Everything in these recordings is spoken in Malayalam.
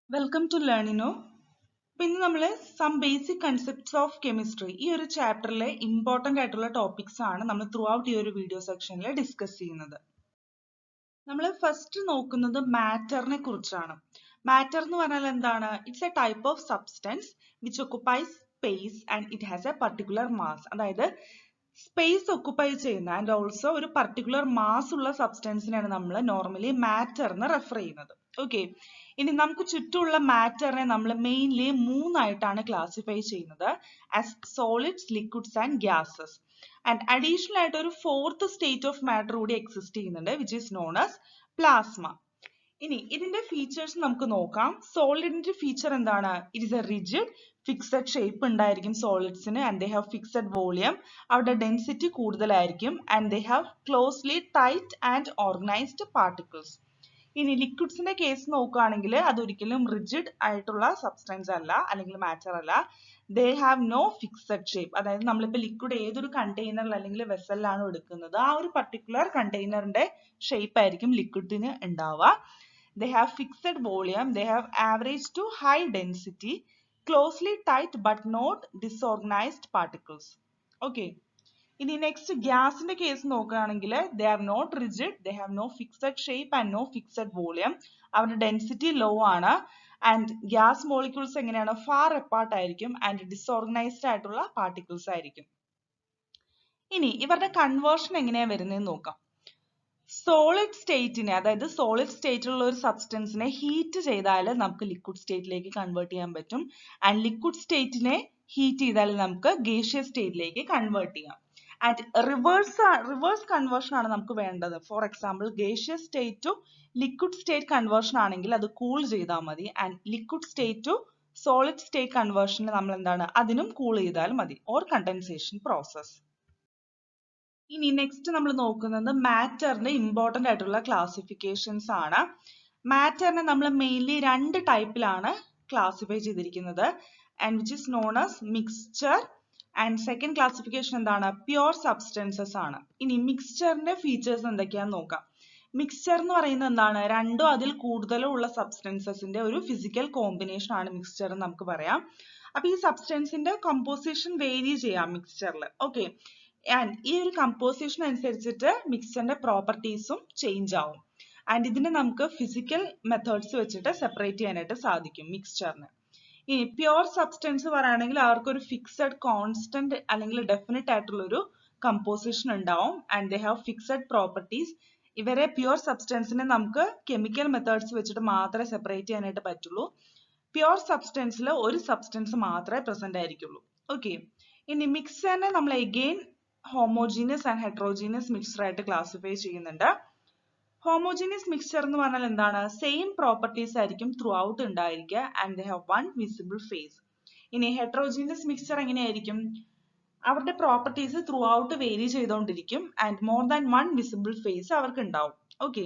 Welcome to Learnino. പിന്നെ നമ്മൾ some basic concepts of chemistry ഈ ഒരു ചാപ്റ്ററിലെ ഇമ്പോർട്ടന്റ് ആയിട്ടുള്ള ടോപ്പിക്സ് ആണ് നമ്മൾ ത്രൂ ഔട്ട് ഈ ഒരു വീഡിയോ സെക്ഷനിൽ ഡിസ്കസ് ചെയ്യുന്നത്. നമ്മൾ ഫസ്റ്റ് നോക്കുന്നത് മാറ്ററിനെ കുറിച്ചാണ്. മാറ്റർ എന്ന് പറഞ്ഞാൽ എന്താണ്? It's A type of substance which ഒക്കുപ്പൈസ് space and it has A particular mass. അതായത് സ്പേസ് ഒക്കുപ്പൈ ചെയ്യുന്ന ആൻഡ് ഓൾസോ ഒരു പർട്ടിക്കുലർ മാസ് ഉള്ള സബ്സ്റ്റൻസിനെയാണ് നമ്മൾ നോർമലി മാറ്റർ എന്ന് റെഫർ ചെയ്യുന്നത്. ഓക്കെ, ഇനി നമുക്ക് ചുറ്റുമുള്ള മാറ്ററിനെ നമ്മൾ മെയിൻലി മൂന്നായിട്ടാണ് ക്ലാസിഫൈ ചെയ്യുന്നത്, as solids, liquids and gases. And additional ആയിട്ട് ഒരു ഫോർത്ത് സ്റ്റേറ്റ് ഓഫ് മാറ്റർ കൂടി എക്സിസ്റ്റ് ചെയ്യുന്നുണ്ട്, which is known as plasma. ഇനി ഇതിന്റെ ഫീച്ചേഴ്സ് നമുക്ക് നോക്കാം. സോളിഡിന്റെ ഫീച്ചർ എന്താണ്? It is a rigid fixed shape ഉണ്ടായിരിക്കും സോളിഡ്സിന്, and they have fixed volume. അവരുടെ ഡെൻസിറ്റി കൂടുതലായിരിക്കും, and they have closely tight and organised particles. ഇനി ലിക്വിഡ്സിന്റെ കേസ് നോക്കുകയാണെങ്കിൽ അതൊരിക്കലും റിജിഡ് ആയിട്ടുള്ള സബ്സ്റ്റൻസ് അല്ല, അല്ലെങ്കിൽ മാറ്റർ അല്ല. They have no fixed shape. അതായത് നമ്മളിപ്പോൾ ലിക്വിഡ് ഏതൊരു കണ്ടെയ്നറിൽ അല്ലെങ്കിൽ വെസലിലാണ് എടുക്കുന്നത്, ആ ഒരു പർട്ടിക്കുലർ കണ്ടെയ്നറിന്റെ ഷേപ്പ് ആയിരിക്കും ലിക്വിഡിന് ഉണ്ടാവുക. They have fixed volume, they have average to high density, closely tight but not disorganized particles. Okay. ഇനി നെക്സ്റ്റ് ഗ്യാസിന്റെ കേസ് നോക്കുകയാണെങ്കിൽ they are not rigid, they have no fixed shape and no fixed volume. അവരുടെ ഡെൻസിറ്റി ലോ ആണ്, ആൻഡ് ഗ്യാസ് മോളിക്യൂൾസ് എങ്ങനെയാണ്? ഫാർ അപ്പാർട്ട് ആയിരിക്കും, ആൻഡ് ഡിസോർഗനൈസ്ഡ് ആയിട്ടുള്ള പാർട്ടിക്കിൾസ് ആയിരിക്കും. ഇനി ഇവരുടെ കൺവേർഷൻ എങ്ങനെയാ വരുന്നതെന്ന് നോക്കാം. സോളിഡ് സ്റ്റേറ്റിനെ, അതായത് സോളിഡ് സ്റ്റേറ്റിലുള്ള ഒരു സബ്സ്റ്റൻസിനെ ഹീറ്റ് ചെയ്താൽ നമുക്ക് ലിക്വിഡ് സ്റ്റേറ്റിലേക്ക് കൺവേർട്ട് ചെയ്യാൻ പറ്റും, ആൻഡ് ലിക്വിഡ് സ്റ്റേറ്റിനെ ഹീറ്റ് ചെയ്താൽ നമുക്ക് ഗേഷ്യസ് സ്റ്റേറ്റിലേക്ക് കൺവേർട്ട് ചെയ്യാം. ആൻഡ് റിവേഴ്സ് കൺവേർഷൻ ആണ് നമുക്ക് വേണ്ടത്. For example, gaseous state to liquid state conversion ആണെങ്കിൽ അത് കൂൾ ചെയ്താൽ മതി, and liquid state to solid state കൺവേർഷന് നമ്മൾ എന്താണ്? അതിനും കൂൾ ചെയ്താൽ മതി, ഓർ കണ്ടൻസേഷൻ പ്രോസസ്. ഇനി നെക്സ്റ്റ് നമ്മൾ നോക്കുന്നത് മാറ്ററിന്റെ ഇമ്പോർട്ടന്റ് ആയിട്ടുള്ള ക്ലാസിഫിക്കേഷൻസ് ആണ്. മാറ്ററിനെ നമ്മൾ മെയിൻലി രണ്ട് ടൈപ്പിലാണ് ക്ലാസിഫൈ ചെയ്തിരിക്കുന്നത്, and which is known as mixture, and second classification എന്താണ്? പ്യുവർ സബ്സ്റ്റൻസസ് ആണ്. ഇനി മിക്സ്ചറിന്റെ ഫീച്ചേഴ്സ് എന്തൊക്കെയാന്ന് നോക്കാം. മിക്സ്ചർ എന്ന് പറയുന്നത് എന്താണ്? രണ്ടോ അതിൽ കൂടുതലോ ഉള്ള സബ്സ്റ്റൻസസിന്റെ ഒരു ഫിസിക്കൽ കോമ്പിനേഷൻ ആണ് മിക്സ്ചർ എന്ന് നമുക്ക് പറയാം. അപ്പൊ ഈ സബ്സ്റ്റൻസിന്റെ കമ്പോസിഷൻ വേരി ചെയ്യാം മിക്സ്ചറിൽ. ഓക്കെ, ആൻഡ് ഈ ഒരു കമ്പോസിഷൻ അനുസരിച്ചിട്ട് മിക്സ്ചറിന്റെ പ്രോപ്പർട്ടീസും ചേഞ്ച് ആവും, ആൻഡ് ഇതിനെ നമുക്ക് ഫിസിക്കൽ മെത്തേഡ്സ് വെച്ചിട്ട് സെപ്പറേറ്റ് ചെയ്യാനായിട്ട് സാധിക്കും മിക്സ്ചറിന്. ഇനി പ്യുവർ സബ്സ്റ്റൻസ് പറയുകയാണെങ്കിൽ അവർക്ക് ഒരു ഫിക്സഡ് കോൺസ്റ്റന്റ് അല്ലെങ്കിൽ ഡെഫിനറ്റ് ആയിട്ടുള്ള ഒരു കമ്പോസിഷൻ ഉണ്ടാവും, and they have fixed properties. ഇവരെ പ്യുവർ സബ്സ്റ്റൻസിനെ നമുക്ക് കെമിക്കൽ മെത്തേഡ്സ് വെച്ചിട്ട് മാത്രമേ സെപ്പറേറ്റ് ചെയ്യാനായിട്ട് പറ്റുള്ളൂ. പ്യുവർ സബ്സ്റ്റൻസിൽ ഒരു സബ്സ്റ്റൻസ് മാത്രമേ പ്രസന്റ് ആയിരിക്കുള്ളൂ. ഓക്കെ, ഇനി മിക്സ്ചറിനെ നമ്മൾ again homogeneous and heterogeneous mixture ആയിട്ട് ക്ലാസിഫൈ ചെയ്യുന്നുണ്ട്. ഹോമോജീനിയസ് മിക്സ്ചർ എന്ന് പറഞ്ഞാൽ എന്താണ്? സെയിം പ്രോപ്പർട്ടീസ് ആയിരിക്കും ത്രൂ ഔട്ട് ഉണ്ടായിരിക്കുക, and they have one visible phase. ഇനി ഹെട്രോജീനിയസ് മിക്സ്ചർ എങ്ങനെയായിരിക്കും? അവരുടെ പ്രോപ്പർട്ടീസ് ത്രൂ ഔട്ട് വേരി ചെയ്തുകൊണ്ടിരിക്കും, and more than one visible phase അവർക്ക് ഉണ്ടാവും. ഓക്കെ,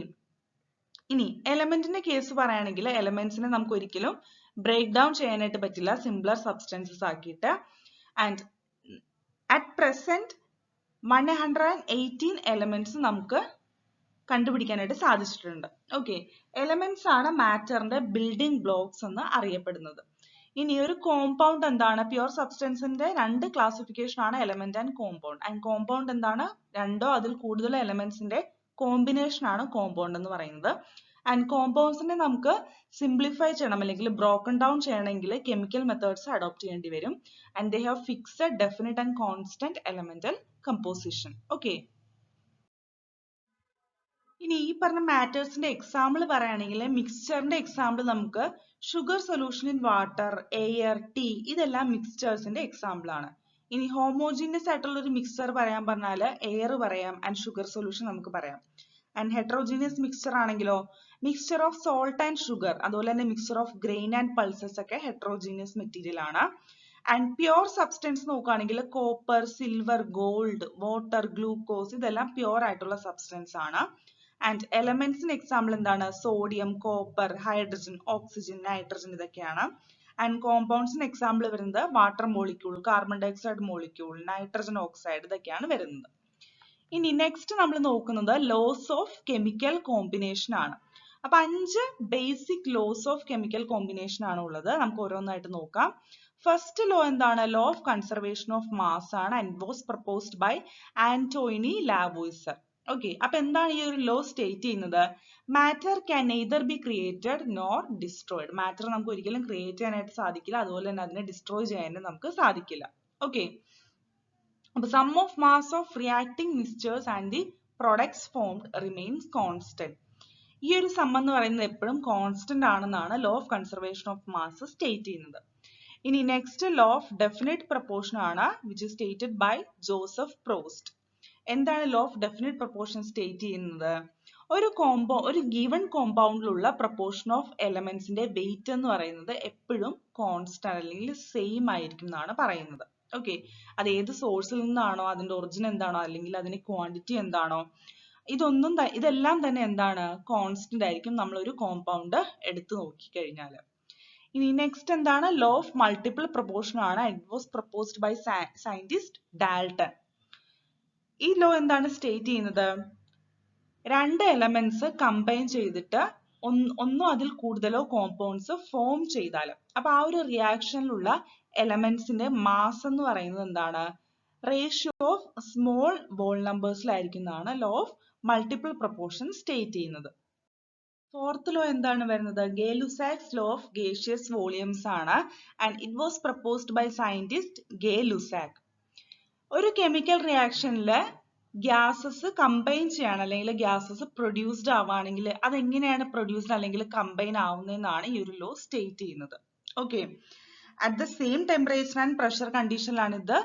ഇനി എലമെന്റിന്റെ കേസ് പറയുകയാണെങ്കിൽ എലമെന്റ്സിനെ നമുക്ക് ഒരിക്കലും ബ്രേക്ക് ഡൗൺ ചെയ്യാനായിട്ട് പറ്റില്ല സിംപ്ലർ സബ്സ്റ്റൻസസ് ആക്കിയിട്ട്, ആൻഡ് അറ്റ് പ്രസന്റ് 118 എലമെന്റ്സ് നമുക്ക് കണ്ടുപിടിക്കാനായിട്ട് സാധിച്ചിട്ടുണ്ട്. ഓക്കെ, എലമെന്റ്സ് ആണ് മാറ്ററിന്റെ ബിൽഡിംഗ് ബ്ലോക്സ് എന്ന് അറിയപ്പെടുന്നത്. ഇനി ഒരു കോമ്പൗണ്ട് എന്താണ്? പ്യുവർ സബ്സ്റ്റൻസിന്റെ രണ്ട് ക്ലാസിഫിക്കേഷൻ ആണ് element and compound. And compound എന്താണ്? രണ്ടോ അതിൽ കൂടുതൽ എലമെന്റ്സിന്റെ കോമ്പിനേഷൻ ആണ് കോമ്പൗണ്ട് എന്ന് പറയുന്നത്. ആൻഡ് കോമ്പൗണ്ട്സിനെ നമുക്ക് സിംപ്ലിഫൈ ചെയ്യണം അല്ലെങ്കിൽ ബ്രോക്കൺ ഡൗൺ ചെയ്യണമെങ്കിൽ കെമിക്കൽ മെത്തേഡ്സ് അഡോപ്റ്റ് ചെയ്യേണ്ടി വരും, and they have fixed definite and constant elemental composition. Okay, ഇനി ഈ പറഞ്ഞ മാറ്റേഴ്സിന്റെ എക്സാമ്പിൾ പറയുകയാണെങ്കിൽ മിക്സ്ചറിന്റെ എക്സാമ്പിൾ നമുക്ക് sugar solution in water, air, tea, ഇതെല്ലാം മിക്സ്ചേഴ്സിന്റെ എക്സാമ്പിൾ ആണ്. ഇനി ഹോമോജീനിയസ് ആയിട്ടുള്ള ഒരു മിക്സ്ചർ പറയാൻ പറഞ്ഞാൽ എയർ പറയാം, ആൻഡ് ഷുഗർ സൊല്യൂഷൻ നമുക്ക് പറയാം. ആൻഡ് ഹെട്രോജീനിയസ് മിക്സ്ചർ ആണെങ്കിലോ mixture of salt and sugar, അതുപോലെ തന്നെ mixture of grain and pulses ഒക്കെ ഹെട്രോജീനിയസ് മെറ്റീരിയൽ ആണ്. ആൻഡ് പ്യുവർ സബ്സ്റ്റൻസ് നോക്കുകയാണെങ്കിൽ copper, silver, gold, water, glucose, ഇതെല്ലാം പ്യുവർ ആയിട്ടുള്ള സബ്സ്റ്റൻസ് ആണ്. ആൻഡ് എലമെന്റ്സിന് എക്സാമ്പിൾ എന്താണ്? Sodium, copper, hydrogen, oxygen, nitrogen, ഇതൊക്കെയാണ്. ആൻഡ് കോമ്പൗണ്ട്സിന് എക്സാമ്പിൾ വരുന്നത് water molecule, carbon dioxide molecule, nitrogen oxide, ഇതൊക്കെയാണ് വരുന്നത്. ഇനി നെക്സ്റ്റ് നമ്മൾ നോക്കുന്നത് ലോസ് ഓഫ് കെമിക്കൽ കോമ്പിനേഷൻ ആണ്. അപ്പൊ 5 basic laws of chemical combination ആണ് ഉള്ളത്. നമുക്ക് ഓരോന്നായിട്ട് നോക്കാം. ഫസ്റ്റ് ലോ എന്താണ്? Law of conservation of mass ആണ് and was proposed by Antoine Lavoisier. Okay, അപ്പൊ എന്താണ് ഈ ഒരു ലോ സ്റ്റേറ്റ് ചെയ്യുന്നത്? Matter can neither be created nor destroyed. Matter നമുക്ക് ഒരിക്കലും ക്രിയേറ്റ് ചെയ്യാനായിട്ട് സാധിക്കില്ല, അതുപോലെ തന്നെ അതിനെ ഡിസ്ട്രോയ് ചെയ്യാനും നമുക്ക് സാധിക്കില്ല. ഓക്കെ, അപ്പൊ sum of mass of reacting mixtures and the products formed remains constant. ഈ ഒരു സം എന്ന് പറയുന്നത് എപ്പോഴും കോൺസ്റ്റന്റ് ആണെന്നാണ് law of conservation of mass state ചെയ്യുന്നത്. ഇനി next law of definite proportion ആണ്, which is stated by Joseph Proust. എന്താണ് law of definite proportion state ചെയ്യുന്നത്? ഒരു ഗിവൺ കോമ്പൗണ്ടിലുള്ള പ്രൊപ്പോർഷൻ ഓഫ് എലമെന്റ്സിന്റെ വെയിറ്റ് എന്ന് പറയുന്നത് എപ്പോഴും കോൺസ്റ്റന്റ് അല്ലെങ്കിൽ സെയിം ആയിരിക്കും എന്നാണ് പറയുന്നത്. ഓക്കെ, അത് ഏത് സോഴ്സിൽ നിന്നാണോ, അതിന്റെ ഒറിജിൻ എന്താണോ, അല്ലെങ്കിൽ അതിന്റെ ക്വാണ്ടിറ്റി എന്താണോ, ഇതെല്ലാം തന്നെ എന്താണ്? കോൺസ്റ്റന്റ് ആയിരിക്കും നമ്മൾ ഒരു കോമ്പൗണ്ട് എടുത്തു നോക്കിക്കഴിഞ്ഞാൽ. ഇനി നെക്സ്റ്റ് എന്താണ്? ലോ ഓഫ് മൾട്ടിപ്പിൾ പ്രൊപ്പോർഷൻ ആണ്. It was proposed by scientist Dalton. ഈ ലോ എന്താണ് സ്റ്റേറ്റ് ചെയ്യുന്നത്? രണ്ട് എലമെന്റ്സ് കമ്പൈൻ ചെയ്തിട്ട് ഒന്നോ അതിൽ കൂടുതലോ കോമ്പൗണ്ട്സ് ഫോം ചെയ്താൽ, അപ്പൊ ആ ഒരു റിയാക്ഷനിലുള്ള എലമെന്റ്സിന്റെ മാസ് എന്ന് പറയുന്നത് എന്താണ്? റേഷ്യോ ഓഫ് സ്മോൾ വോൾ നമ്പേഴ്സിലായിരിക്കും എന്നാണ് law of multiple proportion state ചെയ്യുന്നത്. ഫോർത്ത് ലോ എന്താണ് വരുന്നത്? Gay Lussac's law of gaseous volumes ആണ് and it was proposed by scientist Gay Lussac. ഒരു കെമിക്കൽ റിയാക്ഷനിൽ ഗ്യാസസ് കമ്പൈൻ ചെയ്യാണ് അല്ലെങ്കിൽ ഗ്യാസസ് പ്രൊഡ്യൂസ്ഡ് ആവുകയാണെങ്കിൽ അതെങ്ങനെയാണ് പ്രൊഡ്യൂസ്ഡ് അല്ലെങ്കിൽ കമ്പൈൻ ആവുന്നതെന്നാണ് ഈ ഒരു ലോ സ്റ്റേറ്റ് ചെയ്യുന്നത്. Okay, at the same temperature and pressure കണ്ടീഷനിലാണ് ഇത്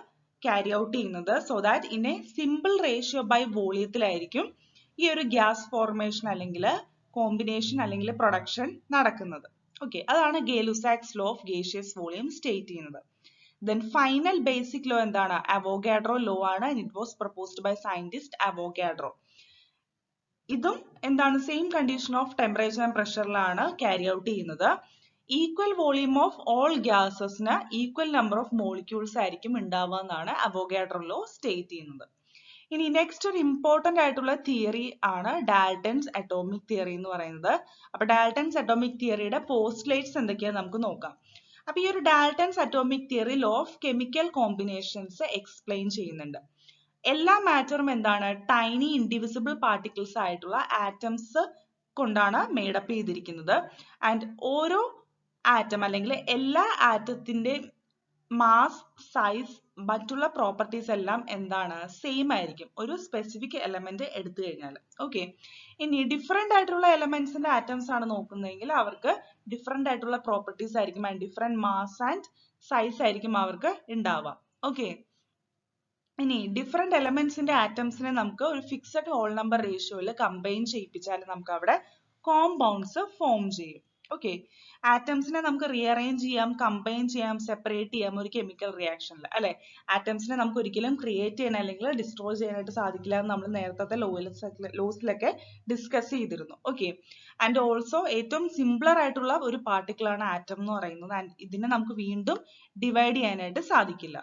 ക്യാരി ഔട്ട് ചെയ്യുന്നത്. So that in a simple ratio by വോളിയത്തിലായിരിക്കും ഈ ഒരു ഗ്യാസ് ഫോർമേഷൻ അല്ലെങ്കിൽ കോമ്പിനേഷൻ അല്ലെങ്കിൽ പ്രൊഡക്ഷൻ നടക്കുന്നത്. ഓക്കെ, അതാണ് Gay Lussac's law of gaseous volume state ചെയ്യുന്നത്. Then final basic law എന്താണ്? അവോഗാഡ്രോ ലോ ആണ്. It was proposed by scientist Avogadro. ഇതും എന്താണ്? Same condition of temperature and പ്രഷറിലാണ് ക്യാരി ഔട്ട് ചെയ്യുന്നത്. ഈക്വൽ വോളിയം ഓഫ് ഓൾ ഗ്യാസസിന് ഈക്വൽ നമ്പർ ഓഫ് മോളിക്യൂൾസ് ആയിരിക്കും ഉണ്ടാവുക എന്നാണ് അവോഗാഡ്രോ ലോ സ്റ്റേറ്റ് ചെയ്യുന്നത്. ഇനി നെക്സ്റ്റ് ഒരു ഇമ്പോർട്ടന്റ് ആയിട്ടുള്ള തിയറി ആണ് ഡാൽട്ടൺസ് അറ്റോമിക് തിയറി എന്ന് പറയുന്നത്. അപ്പൊ ഡാൽട്ടൺസ് അറ്റോമിക് തിയറിയുടെ പോസ്റ്റുലേറ്റ്സ് എന്തൊക്കെയാന്ന് നമുക്ക് നോക്കാം. അപ്പൊ ഈ ഒരു Dalton's atomic theory law of chemical combinations explain ചെയ്യുന്നുണ്ട്. എല്ലാ മാറ്ററും എന്താണ്? ടൈനി ഇൻഡിവിസിബിൾ പാർട്ടിക്കിൾസ് ആയിട്ടുള്ള ആറ്റംസ് കൊണ്ടാണ് മേഡപ്പ് ചെയ്തിരിക്കുന്നത്. ആൻഡ് ഓരോ ആറ്റം അല്ലെങ്കിൽ എല്ലാ ആറ്റത്തിന്റെ മാസ്, സൈസ്, മറ്റുള്ള പ്രോപ്പർട്ടീസ് എല്ലാം എന്താണ്? സെയിം ആയിരിക്കും ഒരു സ്പെസിഫിക് എലമെന്റ് എടുത്തു കഴിഞ്ഞാൽ. ഓക്കെ, ഇനി ഡിഫറെന്റ് ആയിട്ടുള്ള എലമെന്റ്സിന്റെ ആറ്റംസ് ആണ് നോക്കുന്നതെങ്കിൽ അവർക്ക് ഡിഫറെന്റ് ആയിട്ടുള്ള പ്രോപ്പർട്ടീസ് ആയിരിക്കും and different mass and size ആയിരിക്കും അവർക്ക് ഉണ്ടാവുക. ഓക്കെ, ഇനി ഡിഫറെന്റ് എലമെന്റ്സിന്റെ ആറ്റംസിനെ നമുക്ക് ഒരു ഫിക്സഡ് ഹോൾ നമ്പർ റേഷ്യോയിൽ കമ്പൈൻ ചെയ്യിപ്പിച്ചാൽ നമുക്ക് അവിടെ കോമ്പൗണ്ട്സ് ഫോം ചെയ്യും. ഓക്കെ, ആറ്റംസിനെ നമുക്ക് റീഅറേഞ്ച് ചെയ്യാം, കമ്പൈൻ ചെയ്യാം, സെപ്പറേറ്റ് ചെയ്യാം ഒരു കെമിക്കൽ റിയാക്ഷനിൽ, അല്ലെ? ആറ്റംസിനെ നമുക്ക് ഒരിക്കലും ക്രിയേറ്റ് ചെയ്യാൻ അല്ലെങ്കിൽ ഡിസ്ട്രോയ് ചെയ്യാനായിട്ട് സാധിക്കില്ല എന്ന് നമ്മൾ നേരത്തെ ലോസിലൊക്കെ ഡിസ്കസ് ചെയ്തിരുന്നു. ഓക്കെ, ആൻഡ് ഓൾസോ ഏറ്റവും സിംപ്ലർ ആയിട്ടുള്ള ഒരു പാർട്ടിക്കിൾ ആണ് ആറ്റം എന്ന് പറയുന്നത്. ആൻഡ് ഇതിനെ നമുക്ക് വീണ്ടും ഡിവൈഡ് ചെയ്യാനായിട്ട് സാധിക്കില്ല.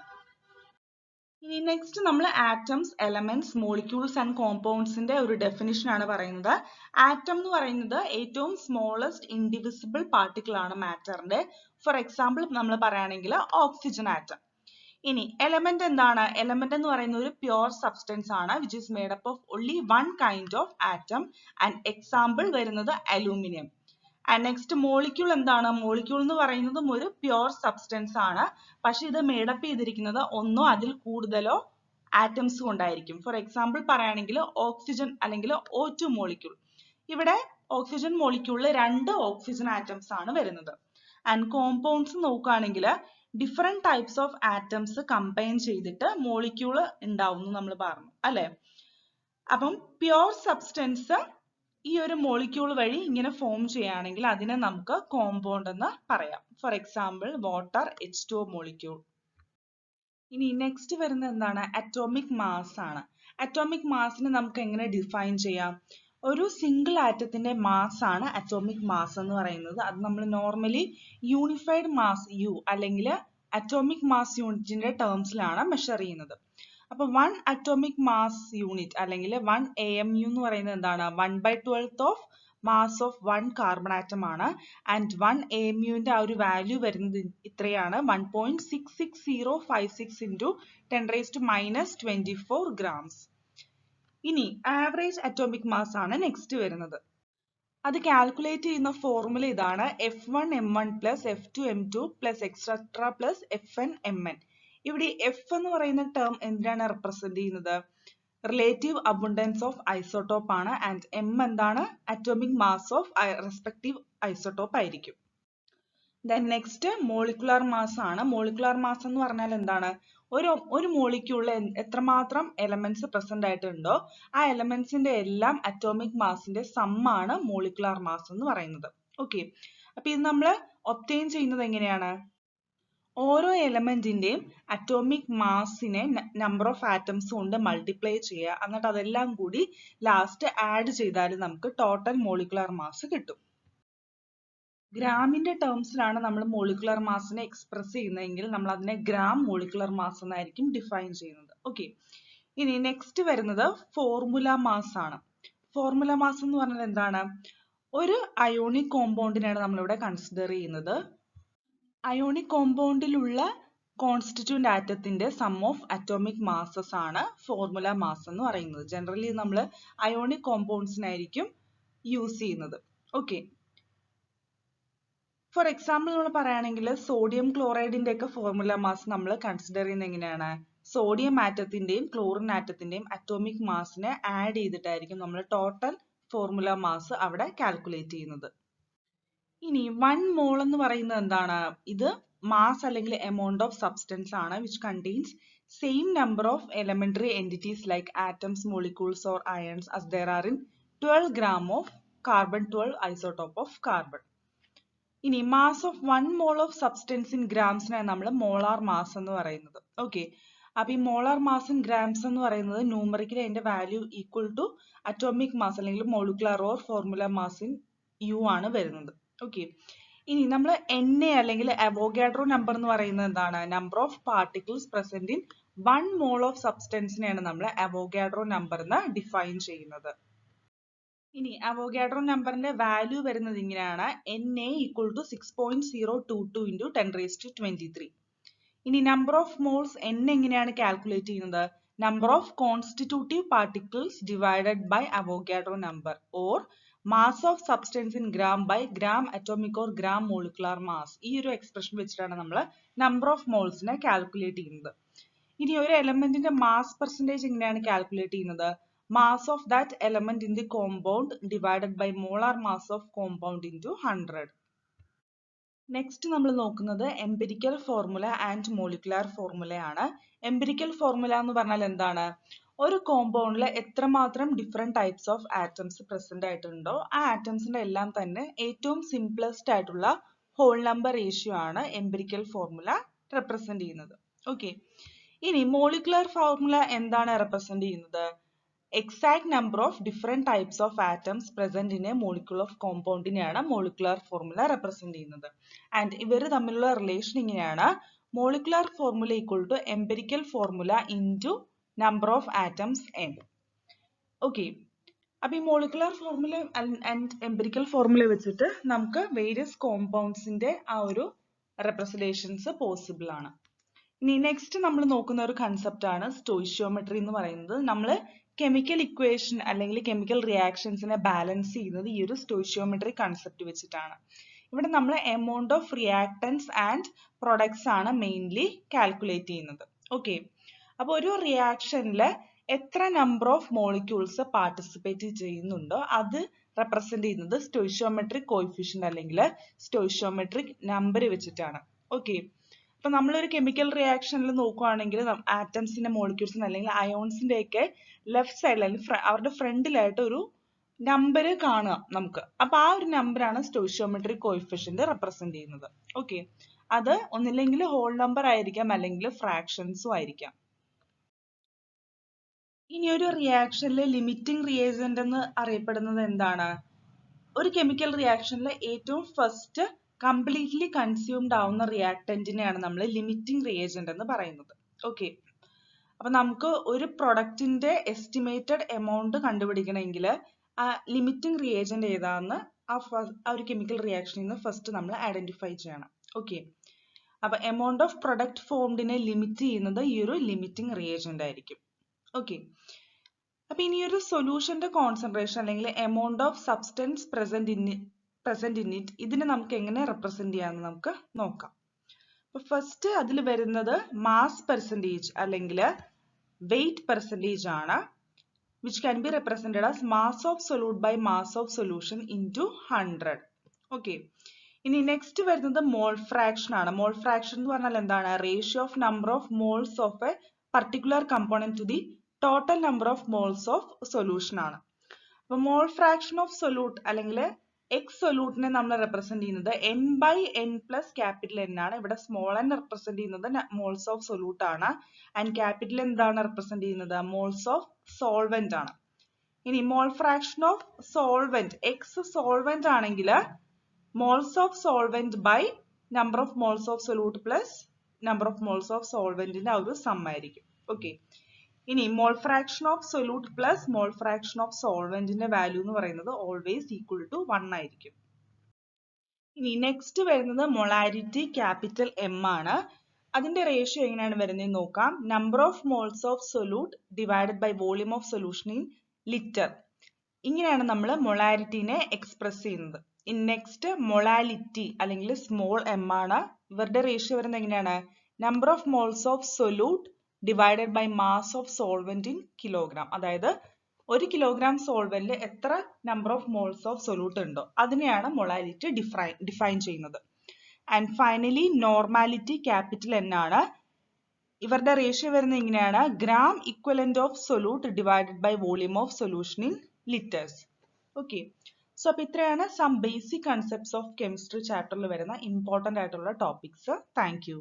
ഇനി നെക്സ്റ്റ് നമ്മൾ ആറ്റംസ്, എലമെന്റ്സ്, മോളിക്യൂൾസ് ആൻഡ് കോമ്പൗണ്ട്സിന്റെ ഒരു ഡെഫിനിഷൻ ആണ് പറയുന്നത്. ആറ്റം എന്ന് പറയുന്നത് ഏറ്റവും സ്മോളസ്റ്റ് ഇൻഡിവിസിബിൾ പാർട്ടിക്കിൾ ആണ് മാറ്ററിന്റെ. ഫോർ എക്സാമ്പിൾ നമ്മൾ പറയുകയാണെങ്കിൽ ഓക്സിജൻ ആറ്റം. ഇനി എലമെന്റ് എന്താണ്? എലമെന്റ് എന്ന് പറയുന്ന ഒരു പ്യുവർ സബ്സ്റ്റൻസ് ആണ് which is made up of only one kind of atom. And example വരുന്നത് അലൂമിനിയം. ആൻഡ് നെക്സ്റ്റ് മോളിക്യൂൾ എന്താണ്? മോളിക്യൂൾ എന്ന് പറയുന്നതും ഒരു പ്യുവർ സബ്സ്റ്റൻസ് ആണ്, പക്ഷെ ഇത് മേഡപ്പ് ചെയ്തിരിക്കുന്നത് ഒന്നോ അതിൽ കൂടുതലോ ആറ്റംസ് കൊണ്ടായിരിക്കും. ഫോർ എക്സാമ്പിൾ പറയുകയാണെങ്കിൽ ഓക്സിജൻ അല്ലെങ്കിൽ O2 മോളിക്യൂൾ. ഇവിടെ ഓക്സിജൻ മോളിക്യൂളിൽ 2 ഓക്സിജൻ ആറ്റംസ് ആണ് വരുന്നത്. ആൻഡ് കോമ്പൗണ്ട്സ് നോക്കുകയാണെങ്കിൽ different types of atoms combine ചെയ്തിട്ട് മോളിക്യൂൾ ഉണ്ടാവുന്നു നമ്മൾ പറഞ്ഞു, അല്ലെ? അപ്പം പ്യുവർ സബ്സ്റ്റൻസ് ഈ ഒരു മോളിക്യൂൾ വഴി ഇങ്ങനെ ഫോം ചെയ്യുകയാണെങ്കിൽ അതിനെ നമുക്ക് കോമ്പൗണ്ട് എന്ന് പറയാം. For example water, H2O molecule. ഇനി നെക്സ്റ്റ് വരുന്നത് എന്താണ്? അറ്റോമിക് മാസ് ആണ്. അറ്റോമിക് മാസിനെ നമുക്ക് എങ്ങനെ ഡിഫൈൻ ചെയ്യാം? ഒരു സിംഗിൾ ആറ്റത്തിന്റെ മാസ് ആണ് അറ്റോമിക് മാസ് എന്ന് പറയുന്നത്. അത് നമ്മൾ നോർമലി യൂണിഫൈഡ് മാസ് U അല്ലെങ്കിൽ അറ്റോമിക് മാസ് യൂണിറ്റിന്റെ ടേംസിലാണ് മെഷർ ചെയ്യുന്നത്. അപ്പൊ 1 അറ്റോമിക് മാസ് യൂണിറ്റ് അല്ലെങ്കിൽ 1 AMU എന്ന് പറയുന്നത് എന്താണ്? 1/12 of mass of 1 carbon atom ആണ്. ആൻഡ് 1 AMUവിന്റെ ആ ഒരു വാല്യൂ വരുന്നത് ഇത്രയാണ് 1.66056 into 10⁻⁻24 grams. ഇനി ആവറേജ് അറ്റോമിക് മാസ് ആണ് നെക്സ്റ്റ് വരുന്നത്. അത് കാൽക്കുലേറ്റ് ചെയ്യുന്ന ഫോർമുല ഇതാണ്, F1m1 plus F2m2 plus etc plus Fn mn. ഇവിടെ F എന്ന് പറയുന്ന ടേം എന്തിനാണ് റെപ്രസെന്റ് ചെയ്യുന്നത്? റിലേറ്റീവ് അബുണ്ടൻസ് ഓഫ് ഐസോട്ടോപ്പ് ആണ്. ആൻഡ് m എന്താണ്? Atomic mass of respective isotope ആയിരിക്കും. ദെൻ നെക്സ്റ്റ് മോളിക്കുലാർ മാസ് ആണ്. മോളിക്കുലാർ മാസ് എന്ന് പറഞ്ഞാൽ എന്താണ്? ഒരു മോളിക്യൂളിൽ എത്രമാത്രം എലമെന്റ്സ് പ്രസന്റ് ആയിട്ടുണ്ടോ ആ എലമെന്റ്സിന്റെ എല്ലാം അറ്റോമിക് മാസിന്റെ സം ആണ് മോളിക്കുലാർ മാസ് എന്ന് പറയുന്നത്. ഓക്കെ, അപ്പൊ ഇത് നമ്മൾ ഒബ്റ്റെയിൻ ചെയ്യുന്നത് എങ്ങനെയാണ്? ഓരോ എലമെന്റിന്റെയും അറ്റോമിക് മാസിനെ നമ്പർ ഓഫ് ആറ്റംസ് കൊണ്ട് മൾട്ടിപ്ലൈ ചെയ്യുക, എന്നിട്ട് അതെല്ലാം കൂടി ലാസ്റ്റ് ആഡ് ചെയ്താൽ നമുക്ക് ടോട്ടൽ മോളിക്കുലാർ മാസ് കിട്ടും. ഗ്രാമിന്റെ ടേംസിലാണ് നമ്മൾ മോളിക്കുലർ മാസിനെ എക്സ്പ്രസ് ചെയ്യുന്നതെങ്കിൽ നമ്മൾ അതിനെ ഗ്രാം മോളിക്കുലർ മാസ് എന്നായിരിക്കും ഡിഫൈൻ ചെയ്യുന്നത്. ഓക്കെ, ഇനി നെക്സ്റ്റ് വരുന്നത് ഫോർമുല മാസ് ആണ്. ഫോർമുല മാസ് എന്ന് പറഞ്ഞാൽ എന്താണ്? ഒരു അയോണിക് കോമ്പൗണ്ടിനെയാണ് നമ്മളിവിടെ കൺസിഡർ ചെയ്യുന്നത്. അയോണിക് കോമ്പൗണ്ടിലുള്ള കോൺസ്റ്റിറ്റ്യൂന്റ് ആറ്റത്തിന്റെ സം ഓഫ് അറ്റോമിക് മാസസ് ആണ് ഫോർമുല മാസ് എന്ന് പറയുന്നത്. ജനറലി നമ്മൾ അയോണിക് കോമ്പൗണ്ട്സിനായിരിക്കും യൂസ് ചെയ്യുന്നത്. ഓക്കെ, ഫോർ എക്സാമ്പിൾ നമ്മൾ പറയുകയാണെങ്കിൽ സോഡിയം ക്ലോറൈഡിന്റെ ഒക്കെ ഫോർമുല മാസ് നമ്മൾ കൺസിഡർ ചെയ്യുന്നത് എങ്ങനെയാണ്? സോഡിയം ആറ്റത്തിന്റെയും ക്ലോറിൻ ആറ്റത്തിന്റെയും അറ്റോമിക് മാസിനെ ആഡ് ചെയ്തിട്ടായിരിക്കും നമ്മൾ ടോട്ടൽ ഫോർമുല മാസ് അവിടെ കാൽക്കുലേറ്റ് ചെയ്യുന്നത്. ഇനി 1 മോൾ എന്ന് പറയുന്നത് എന്താണ്? ഇത് മാസ് അല്ലെങ്കിൽ എമൗണ്ട് ഓഫ് സബ്സ്റ്റൻസ് ആണ് which contains same number of elementary entities like atoms, molecules or ions as there are in 12 gram of carbon 12 isotope of carbon. ഇനി mass of 1 mole of substance in ഗ്രാംസിനാണ് നമ്മൾ മോളാർ മാസ് എന്ന് പറയുന്നത്. ഓക്കെ, അപ്പൊ ഈ മോളാർ മാസ് ഇൻ ഗ്രാംസ് എന്ന് പറയുന്നത് ന്യൂമറിക്കലി അതിന്റെ value equal to atomic mass അല്ലെങ്കിൽ molecular or formula mass in u ആണ് വരുന്നത്. ഓക്കെ, ഇനി നമ്മൾ NA അല്ലെങ്കിൽ അവോഗാഡ്രോ നമ്പർ എന്ന് പറയുന്നത് എന്താണ്? Number of particles present in 1 mole of സബ്സ്റ്റൻസിനെയാണ് നമ്മൾ അവോഗാഡ്രോ നമ്പർ എന്ന് ഡിഫൈൻ ചെയ്യുന്നത്. ഇനി അവോഗാഡ്രോ നമ്പറിന്റെ വാല്യൂ വരുന്നത് ഇങ്ങനെയാണ്, Na equal to 6.022 into 10⁻23. ഇനി നമ്പർ ഓഫ് മോൾസ് N എങ്ങനെയാണ് കാൽക്കുലേറ്റ് ചെയ്യുന്നത്? Number of constitutive particles divided by Avogadro number or mass of substance in gram by gram atomic or gram molecular mass. ഈ ഒരു എക്സ്പ്രഷൻ വെച്ചിട്ടാണ് നമ്മൾ നമ്പർ ഓഫ് മോൾസിനെ കാൽക്കുലേറ്റ് ചെയ്യുന്നത്. ഇനി ഒരു എലമെന്റിന്റെ മാസ് പെർസെന്റേജ് എങ്ങനെയാണ് കാൽക്കുലേറ്റ് ചെയ്യുന്നത്? Mass of that element in the compound divided by molar mass of compound into 100. Next നമ്മൾ നോക്കുന്നത് empirical formula and molecular formula ആണ്. Empirical formula എന്ന് പറഞ്ഞാൽ എന്താണ്? ഒരു കോമ്പൗണ്ടിൽ എത്രമാത്രം different types of atoms present ആയിട്ടുണ്ടോ ആ ആറ്റംസിന്റെ എല്ലാം തന്നെ ഏറ്റവും സിംപ്ലസ്റ്റ് ആയിട്ടുള്ള ഹോൾ നമ്പർ റേഷ്യോ ആണ് empirical formula റെപ്രസെന്റ് ചെയ്യുന്നത്. ഓക്കെ, ഇനി മോളിക്കുലർ ഫോർമുല എന്താണ് റെപ്രസെന്റ് ചെയ്യുന്നത്? Exact number of different types of atoms present in a molecule of compound നെയാണ് molecular formula represent ചെയ്യുന്നത്. And ഇവർ തമ്മിലുള്ള റിലേഷൻ ഇങ്ങനെയാണ്, molecular formula equal to empirical formula into number of atoms n. Okay, അപ്പൊ ഈ molecular formula and empirical formula വെച്ചിട്ട് നമുക്ക് various compoundsന്റെ ആ ഒരു representations possible ആണ്. ഇനി നെക്സ്റ്റ് നമ്മൾ നോക്കുന്ന ഒരു കൺസെപ്റ്റ് ആണ് സ്റ്റോയിഷ്യോമെട്രി എന്ന് പറയുന്നത്. നമ്മൾ കെമിക്കൽ ഇക്വേഷൻ അല്ലെങ്കിൽ കെമിക്കൽ റിയാക്ഷൻസിനെ ബാലൻസ് ചെയ്യുന്നത് ഈ ഒരു സ്റ്റോയിഷ്യോമെട്രി കൺസെപ്റ്റ് വെച്ചിട്ടാണ്. ഇവിടെ നമ്മൾ amount of reactants and products ആണ് മെയിൻലി കാൽക്കുലേറ്റ് ചെയ്യുന്നത്. ഓക്കെ, അപ്പോൾ ഒരു റിയാക്ഷനിൽ എത്ര നമ്പർ ഓഫ് മോളിക്യൂൾസ് പാർട്ടിസിപ്പേറ്റ് ചെയ്യുന്നുണ്ടോ അത് റെപ്രസെന്റ് ചെയ്യുന്നത് സ്റ്റോയിഷ്യോമെട്രിക് കോഎഫിഷ്യന്റ് അല്ലെങ്കിൽ സ്റ്റോയിഷ്യോമെട്രിക് നമ്പർ വെച്ചിട്ടാണ്. ഓക്കെ, അപ്പൊ നമ്മളൊരു കെമിക്കൽ റിയാക്ഷനിൽ നോക്കുകയാണെങ്കിൽ ആറ്റംസിന്റെ മോളിക്യൂൾസിന്റെ അല്ലെങ്കിൽ അയോൺസിന്റെ ഒക്കെ ലെഫ്റ്റ് സൈഡിൽ അല്ലെങ്കിൽ അവരുടെ ഫ്രണ്ടിലായിട്ട് ഒരു നമ്പർ കാണുക നമുക്ക്. അപ്പൊ ആ ഒരു നമ്പറാണ് സ്റ്റോയിഷ്യോമെട്രിക് കോഎഫിഷ്യന്റ് റെപ്രസെന്റ് ചെയ്യുന്നത്. ഓക്കെ, അത് ഒന്നില്ലെങ്കിൽ ഹോൾ നമ്പർ ആയിരിക്കാം അല്ലെങ്കിൽ ഫ്രാക്ഷൻസും ആയിരിക്കാം. ഇനി ഒരു റിയാക്ഷനിലെ ലിമിറ്റിംഗ് റിയേജന്റ് എന്ന് അറിയപ്പെടുന്നത് എന്താണ്? ഒരു കെമിക്കൽ റിയാക്ഷനിൽ ഏറ്റവും ഫസ്റ്റ് കംപ്ലീറ്റ്ലി കൺസ്യൂംഡ് ആവുന്ന റിയാക്ടന്റിനെയാണ് നമ്മൾ ലിമിറ്റിംഗ് റിയേജന്റ് എന്ന് പറയുന്നത്. ഓക്കെ, അപ്പൊ നമുക്ക് ഒരു പ്രൊഡക്റ്റിന്റെ എസ്റ്റിമേറ്റഡ് എമൗണ്ട് കണ്ടുപിടിക്കണമെങ്കിൽ ആ ലിമിറ്റിംഗ് റിയേജന്റ് ഏതാന്ന് ആ ഒരു കെമിക്കൽ റിയാക്ഷനിൽ നിന്ന് ഫസ്റ്റ് നമ്മൾ ഐഡന്റിഫൈ ചെയ്യണം. ഓക്കെ, അപ്പൊ എമൗണ്ട് ഓഫ് പ്രൊഡക്റ്റ് ഫോംഡിനെ ലിമിറ്റ് ചെയ്യുന്നത് ഈ ഒരു ലിമിറ്റിംഗ് റിയേജന്റ് ആയിരിക്കും. ഓക്കെ, അപ്പൊ ഇനി ഒരു സൊല്യൂഷന്റെ കോൺസെൻട്രേഷൻ അല്ലെങ്കിൽ amount of substance present in it ഇതിനെ നമുക്ക് എങ്ങനെ റെപ്രസെന്റ് ചെയ്യാമെന്ന് നമുക്ക് നോക്കാം. അപ്പൊ ഫസ്റ്റ് അതിൽ വരുന്നത് മാസ് പെർസെൻറ്റേജ് അല്ലെങ്കിൽ വെയിറ്റ് പെർസെൻറ്റേജ് ആണ്, which can be represented as mass of solute by mass of solution into 100. Okay. ഇനി നെക്സ്റ്റ് വരുന്നത് മോൾ ഫ്രാക്ഷൻ ആണ്. മോൾ ഫ്രാക്ഷൻ എന്ന് പറഞ്ഞാൽ എന്താണ്? Ratio of number of moles of a particular component to the total number of moles of solution ആണ്. അപ്പൊ മോൾ ഫ്രാക്ഷൻ ഓഫ് സൊല്യൂട്ട് അല്ലെങ്കിൽ എക്സ് സൊല്യൂട്ടിനെ നമ്മൾ റെപ്രസെന്റ് ചെയ്യുന്നത് n by n plus capital N ആണ്. ഇവിടെ സ്മോൾ n റെപ്രസെന്റ് ചെയ്യുന്നത് മോൾസ് ഓഫ് സൊല്യൂട്ട് ആണ് ആൻഡ് ക്യാപിറ്റൽ എന്താണ് റെപ്രസെന്റ് ചെയ്യുന്നത്? മോൾസ് ഓഫ് സോൾവെന്റ് ആണ്. ഇനി mole fraction of solvent X solvent ആണെങ്കിൽ moles of solvent by number of moles of solute plus number of moles of സോൾവെന്റിന്റെ ആ ഒരു സം ആയിരിക്കും. ഓക്കെ, ഇനി mole fraction of solute plus mole fraction of സോൾവെന്റിന്റെ വാല്യൂ എന്ന് പറയുന്നത് ഓൾവേസ് ഈക്വൽ ടു 1 ആയിരിക്കും. ഇനി നെക്സ്റ്റ് വരുന്നത് മൊളാരിറ്റി ക്യാപിറ്റൽ എം ആണ്. അതിന്റെ റേഷ്യോ എങ്ങനെയാണ് വരുന്നത് നോക്കാം. Number of moles of solute divided by volume of solution in litre. ഇങ്ങനെയാണ് നമ്മൾ മൊളാരിറ്റിനെ എക്സ്പ്രസ് ചെയ്യുന്നത്. ഇനി നെക്സ്റ്റ് മൊളാലിറ്റി അല്ലെങ്കിൽ സ്മോൾ എം ആണ്. ഇവരുടെ റേഷ്യോ വരുന്നത് എങ്ങനെയാണ്? Number of moles of solute divided by mass of solvent in kilogram. അതായത് 1 കിലോഗ്രാം സോൾവെന്റിൽ എത്ര number of moles of solute ഉണ്ടോ അതിനെയാണ് മൊളാലിറ്റി ഡിഫൈൻ ചെയ്യുന്നത്. And finally normality capital N ആണ്. ഇവരുടെ റേഷ്യോ വരുന്നത് എങ്ങനെയാണ്? Gram equivalent of solute divided by volume of solution in litres. Okay, so അപ്പൊ ഇത്രയാണ് some basic concepts of chemistry ചാപ്റ്ററിൽ വരുന്ന ഇമ്പോർട്ടന്റ് ആയിട്ടുള്ള ടോപ്പിക്സ്. Thank you.